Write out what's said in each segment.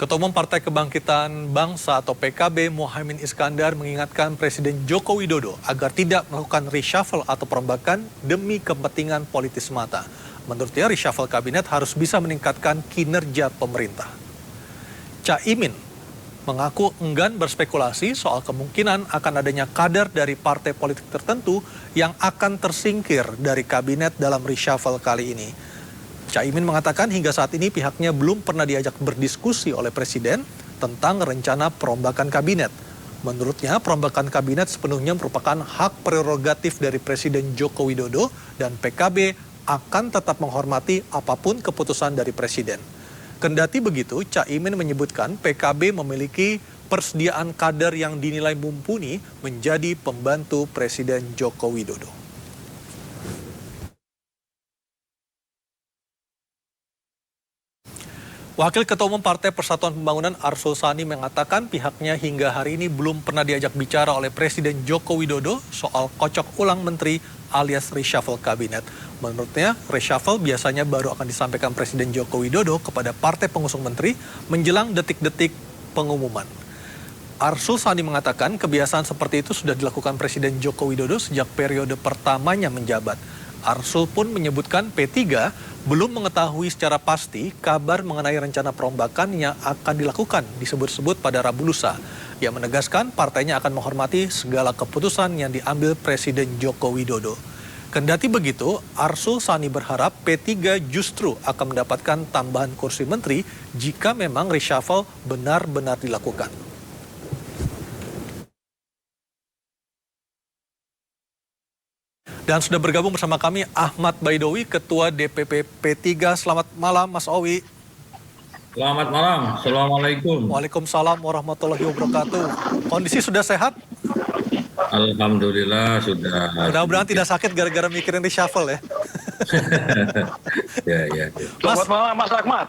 Ketua Umum Partai Kebangkitan Bangsa atau PKB Muhaimin Iskandar mengingatkan Presiden Joko Widodo agar tidak melakukan reshuffle atau perombakan demi kepentingan politis semata. Menurutnya reshuffle kabinet harus bisa meningkatkan kinerja pemerintah. Caimin mengaku enggan berspekulasi soal kemungkinan akan adanya kader dari partai politik tertentu yang akan tersingkir dari kabinet dalam reshuffle kali ini. Caimin mengatakan hingga saat ini pihaknya belum pernah diajak berdiskusi oleh Presiden tentang rencana perombakan kabinet. Menurutnya, perombakan kabinet sepenuhnya merupakan hak prerogatif dari Presiden Joko Widodo dan PKB akan tetap menghormati apapun keputusan dari Presiden. Kendati begitu, Caimin menyebutkan PKB memiliki persediaan kader yang dinilai mumpuni menjadi pembantu Presiden Joko Widodo. Wakil Ketua Umum Partai Persatuan Pembangunan Arsul Sani mengatakan pihaknya hingga hari ini belum pernah diajak bicara oleh Presiden Joko Widodo soal kocok ulang menteri alias reshuffle kabinet. Menurutnya, reshuffle biasanya baru akan disampaikan Presiden Joko Widodo kepada partai pengusung menteri menjelang detik-detik pengumuman. Arsul Sani mengatakan kebiasaan seperti itu sudah dilakukan Presiden Joko Widodo sejak periode pertamanya menjabat. Arsul pun menyebutkan P3 belum mengetahui secara pasti kabar mengenai rencana perombakan yang akan dilakukan disebut-sebut pada Rabu lusa. Ia menegaskan partainya akan menghormati segala keputusan yang diambil Presiden Joko Widodo. Kendati begitu, Arsul Sani berharap P3 justru akan mendapatkan tambahan kursi menteri jika memang reshuffle benar-benar dilakukan. Dan sudah bergabung bersama kami Ahmad Baidowi, Ketua DPP P3. Selamat malam, Mas Owi. Selamat malam, Assalamualaikum. Waalaikumsalam warahmatullahi wabarakatuh. Kondisi sudah sehat? Alhamdulillah sudah. Mudah-mudahan tidak sakit gara-gara mikirin reshuffle ya. Ya. Selamat malam, Mas Ahmad.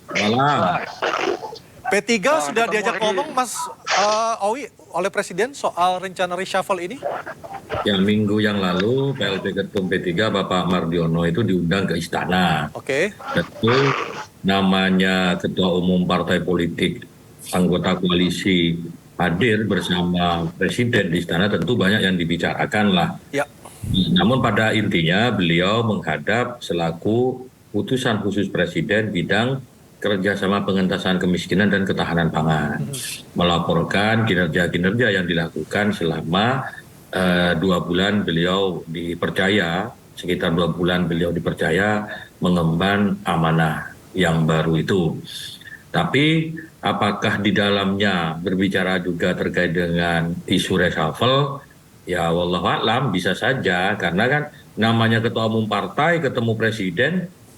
Malam. P3 sudah diajak ngomong, Mas Owi, oleh Presiden soal rencana reshuffle ini? Ya, minggu yang lalu PLT Ketum P3 Bapak Mardiono itu diundang ke istana. Oke. Tentu namanya Ketua Umum Partai Politik, anggota koalisi hadir bersama Presiden di istana, tentu banyak yang dibicarakan lah. Ya. Namun pada intinya beliau menghadap selaku putusan khusus Presiden bidang kerjasama pengentasan kemiskinan dan ketahanan pangan, melaporkan kinerja-kinerja yang dilakukan selama 2 bulan beliau dipercaya, sekitar 2 bulan beliau dipercaya mengemban amanah yang baru itu. Tapi apakah di dalamnya berbicara juga terkait dengan isu reshuffle? Ya wallahu a'lam, bisa saja, karena kan namanya ketua umum partai ketemu presiden,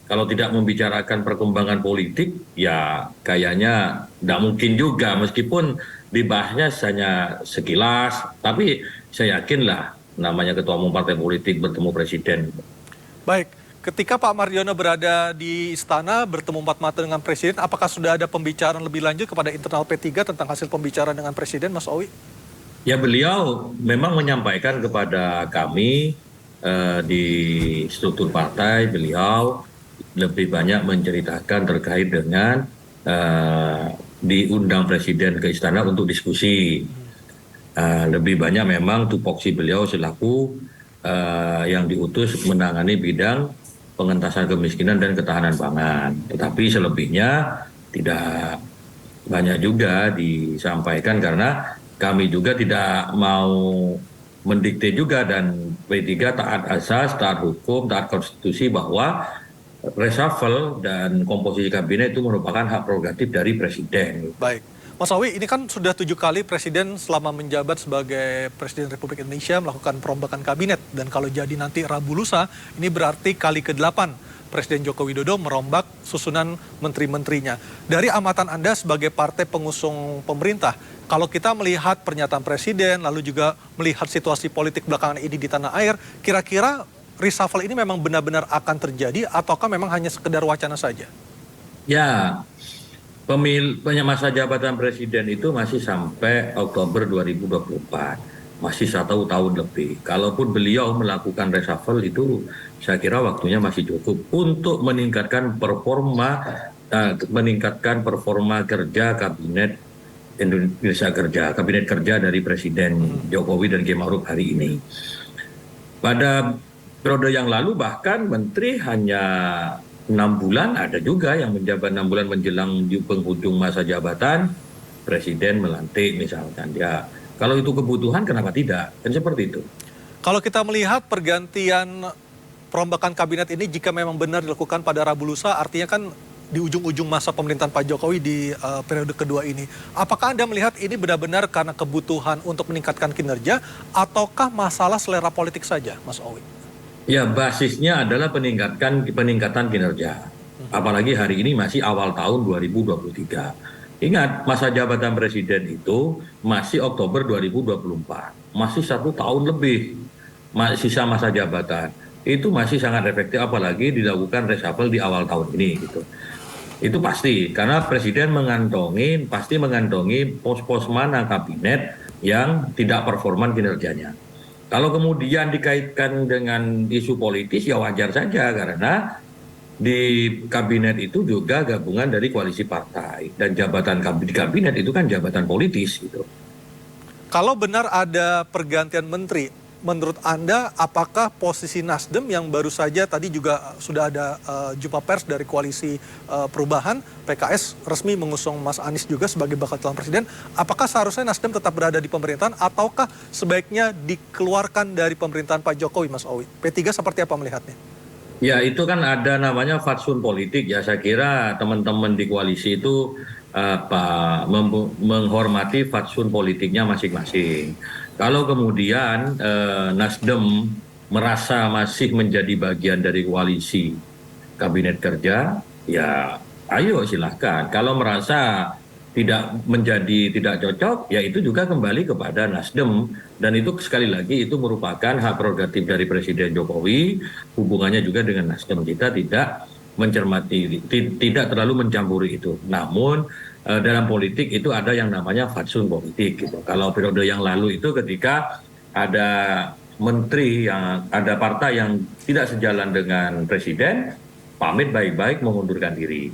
kalau tidak membicarakan perkembangan politik, ya kayaknya tidak mungkin juga, meskipun dibahasnya hanya sekilas, tapi saya yakinlah namanya ketua umum partai politik bertemu presiden. Baik, ketika Pak Mardiono berada di istana bertemu empat mata dengan Presiden, apakah sudah ada pembicaraan lebih lanjut kepada internal P3 tentang hasil pembicaraan dengan Presiden, Mas Owi? Ya, beliau memang menyampaikan kepada kami di struktur partai, beliau lebih banyak menceritakan terkait dengan diundang Presiden ke istana untuk diskusi. Lebih banyak memang tupoksi beliau selaku yang diutus menangani bidang pengentasan kemiskinan dan ketahanan pangan. Tetapi selebihnya tidak banyak juga disampaikan karena kami juga tidak mau mendikte juga, dan P3 taat asas, taat hukum, taat konstitusi bahwa reshuffle dan komposisi kabinet itu merupakan hak prerogatif dari Presiden. Baik. Mas Owi, ini kan sudah 7 kali Presiden selama menjabat sebagai Presiden Republik Indonesia melakukan perombakan kabinet. Dan kalau jadi nanti Rabu lusa, ini berarti kali ke-8 Presiden Joko Widodo merombak susunan menteri-menterinya. Dari amatan Anda sebagai partai pengusung pemerintah, kalau kita melihat pernyataan Presiden, lalu juga melihat situasi politik belakangan ini di tanah air, kira-kira reshuffle ini memang benar-benar akan terjadi ataukah memang hanya sekedar wacana saja? Ya, masa jabatan Presiden itu masih sampai Oktober 2024. Masih 1 tahun lebih. Kalaupun beliau melakukan reshuffle itu, saya kira waktunya masih cukup untuk meningkatkan performa meningkatkan performa kerja kabinet Indonesia Kerja, kabinet kerja dari Presiden Jokowi dan Kiai Ma'ruf hari ini. Pada periode yang lalu bahkan menteri hanya 6 bulan, ada juga yang menjabat 6 bulan menjelang di penghujung masa jabatan, Presiden melantik misalkan. Ya, kalau itu kebutuhan kenapa tidak? Kan seperti itu. Kalau kita melihat pergantian perombakan kabinet ini jika memang benar dilakukan pada Rabu lusa, artinya kan di ujung-ujung masa pemerintahan Pak Jokowi di periode kedua ini. Apakah Anda melihat ini benar-benar karena kebutuhan untuk meningkatkan kinerja ataukah masalah selera politik saja, Mas Owi? Ya, basisnya adalah peningkatan kinerja. Apalagi hari ini masih awal tahun 2023. Ingat, masa jabatan presiden itu masih Oktober 2024. Masih 1 tahun lebih sisa masa jabatan. Itu masih sangat efektif, apalagi dilakukan reshuffle di awal tahun ini gitu. Itu pasti, karena presiden pasti mengantongi pos-pos mana kabinet yang tidak performan kinerjanya. Kalau kemudian dikaitkan dengan isu politis ya wajar saja, karena di kabinet itu juga gabungan dari koalisi partai, dan jabatan di kabinet itu kan jabatan politis gitu. Kalau benar ada pergantian menteri, menurut Anda apakah posisi Nasdem yang baru saja tadi juga sudah ada jumpa pers dari koalisi perubahan, PKS resmi mengusung Mas Anies juga sebagai bakal calon presiden, apakah seharusnya Nasdem tetap berada di pemerintahan ataukah sebaiknya dikeluarkan dari pemerintahan Pak Jokowi, Mas Owi? P3 seperti apa melihatnya? Ya, itu kan ada namanya fatsun politik ya. Saya kira teman-teman di koalisi itu menghormati fatsun politiknya masing-masing. Kalau kemudian Nasdem merasa masih menjadi bagian dari koalisi kabinet kerja, ya ayo silahkan. Kalau merasa tidak cocok, ya itu juga kembali kepada Nasdem. Dan itu sekali lagi itu merupakan hak prerogatif dari Presiden Jokowi, hubungannya juga dengan Nasdem. Kita tidak mencermati, tidak terlalu mencampuri itu. Namun dalam politik itu ada yang namanya fatsun politik gitu. Kalau periode yang lalu itu ketika ada menteri ada partai yang tidak sejalan dengan Presiden, pamit baik-baik mengundurkan diri.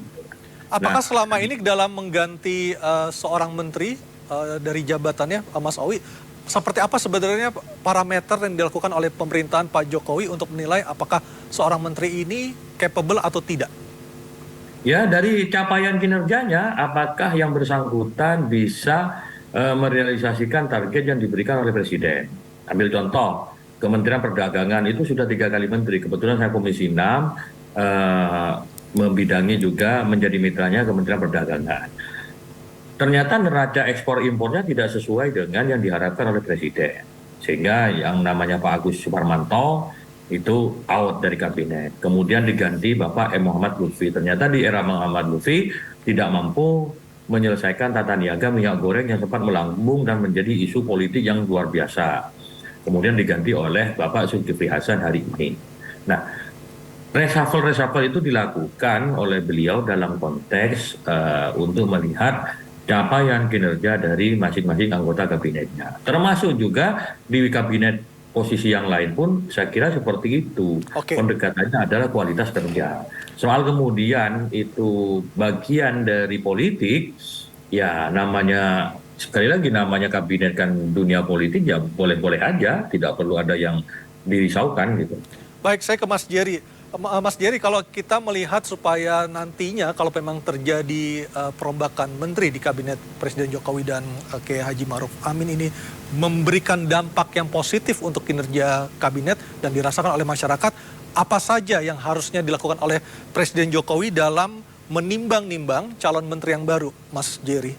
Apakah selama ini dalam mengganti seorang menteri dari jabatannya, Mas Owi, seperti apa sebenarnya parameter yang dilakukan oleh pemerintahan Pak Jokowi untuk menilai apakah seorang menteri ini capable atau tidak? Ya, dari capaian kinerjanya, apakah yang bersangkutan bisa merealisasikan target yang diberikan oleh Presiden. Ambil contoh, Kementerian Perdagangan itu sudah 3 kali menteri. Kebetulan saya Komisi 6, membidangi juga menjadi mitranya Kementerian Perdagangan. Ternyata neraca ekspor impornya tidak sesuai dengan yang diharapkan oleh Presiden. Sehingga yang namanya Pak Agus Suparmanto itu out dari kabinet. Kemudian diganti Bapak Muhammad Lutfi. Ternyata di era Muhammad Lutfi tidak mampu menyelesaikan tata niaga minyak goreng yang sempat melambung dan menjadi isu politik yang luar biasa. Kemudian diganti oleh Bapak Zulkifli Hasan hari ini. Nah, reshuffle itu dilakukan oleh beliau dalam konteks untuk melihat capaian kinerja dari masing-masing anggota kabinetnya. Termasuk juga di kabinet posisi yang lain pun saya kira seperti itu. Oke. Pendekatannya adalah kualitas kerja. Soal kemudian itu bagian dari politik, ya namanya, sekali lagi namanya kabinet kan dunia politik, ya boleh-boleh aja, tidak perlu ada yang dirisaukan gitu. Baik, saya ke Mas Jerry. Mas Jerry, kalau kita melihat supaya nantinya kalau memang terjadi perombakan menteri di kabinet Presiden Jokowi dan Kiai Haji Ma'ruf Amin ini memberikan dampak yang positif untuk kinerja kabinet dan dirasakan oleh masyarakat, apa saja yang harusnya dilakukan oleh Presiden Jokowi dalam menimbang-nimbang calon menteri yang baru, Mas Jerry?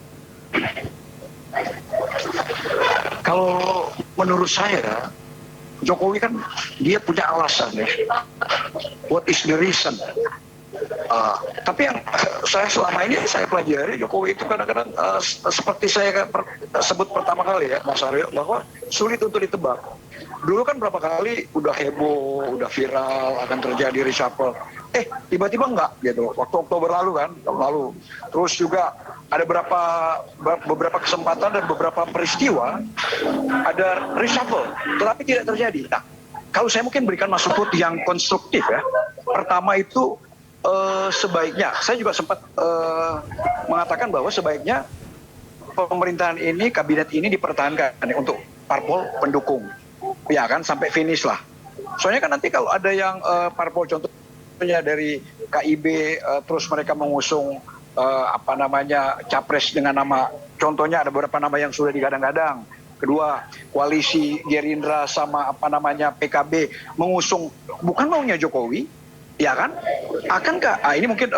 Kalau menurut saya, Jokowi kan dia punya alasan ya. What is the reason? Tapi yang saya selama ini saya pelajari, Jokowi itu kadang-kadang seperti saya sebut pertama kali ya, Mas Aryo, bahwa sulit untuk ditebak. Dulu kan berapa kali udah heboh, udah viral akan terjadi reshuffle. Tiba-tiba enggak gitu. Waktu Oktober lalu kan, tahun lalu. Terus juga ada beberapa kesempatan dan beberapa peristiwa ada reshuffle, tetapi tidak terjadi. Nah, kalau saya mungkin berikan masukan yang konstruktif ya. Pertama itu sebaiknya, saya juga sempat mengatakan bahwa sebaiknya pemerintahan ini, kabinet ini dipertahankan untuk parpol pendukung, ya kan, sampai finish lah. Soalnya kan nanti kalau ada yang parpol contohnya dari KIB, terus mereka mengusung capres dengan nama, contohnya ada beberapa nama yang sudah digadang-gadang. Kedua, koalisi Gerindra sama PKB mengusung bukan maunya Jokowi, ya kan? Akankah? Ini mungkin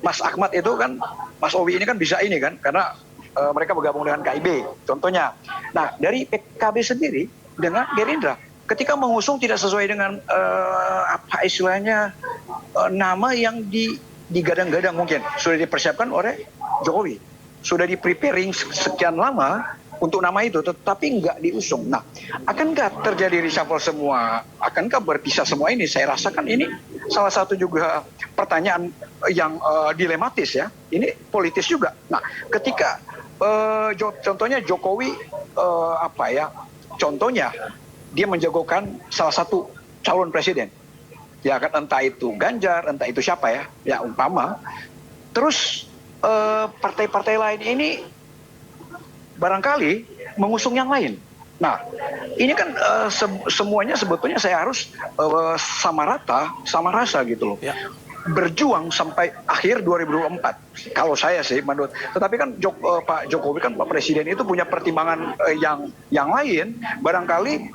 Mas Ahmad itu kan, Mas Owi ini kan bisa ini kan, karena mereka bergabung dengan KIB, contohnya. Nah, dari PKB sendiri dengan Gerindra, ketika mengusung tidak sesuai dengan nama yang digadang-gadang mungkin sudah dipersiapkan oleh Jokowi, sudah di-preparing sekian lama untuk nama itu, tetapi nggak diusung. Nah, akankah terjadi reshuffle semua? Akankah berpisah semua ini? Saya rasakan ini salah satu juga pertanyaan yang dilematis ya. Ini politis juga. Nah, ketika contohnya Jokowi contohnya dia menjagokan salah satu calon presiden. Ya kan, entah itu Ganjar, entah itu siapa ya umpama. Terus partai-partai lain ini barangkali mengusung yang lain. Nah, ini kan semuanya sebetulnya saya harus sama rata, sama rasa gitu loh. Ya. Berjuang sampai akhir 2024. Kalau saya sih menurut. Tetapi kan Pak Jokowi kan Pak Presiden itu punya pertimbangan yang lain. Barangkali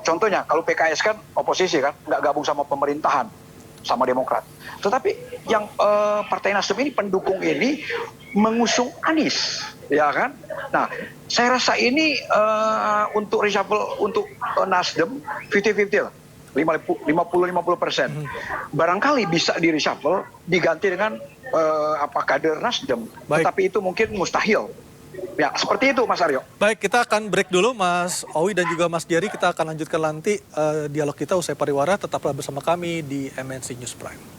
contohnya kalau PKS kan oposisi kan, nggak gabung sama pemerintahan, sama Demokrat. Tetapi yang Partai Nasdem ini, pendukung ini mengusung Anies, ya kan? Nah, saya rasa ini untuk reshuffle untuk Nasdem 50-50 lah, 50-50%. Barangkali bisa di reshuffle diganti dengan kader Nasdem. Baik. Tetapi itu mungkin mustahil. Ya, seperti itu Mas Aryo. Baik, kita akan break dulu Mas Owi dan juga Mas Diary. Kita akan lanjutkan nanti dialog kita usai pariwara. Tetaplah bersama kami di MNC News Prime.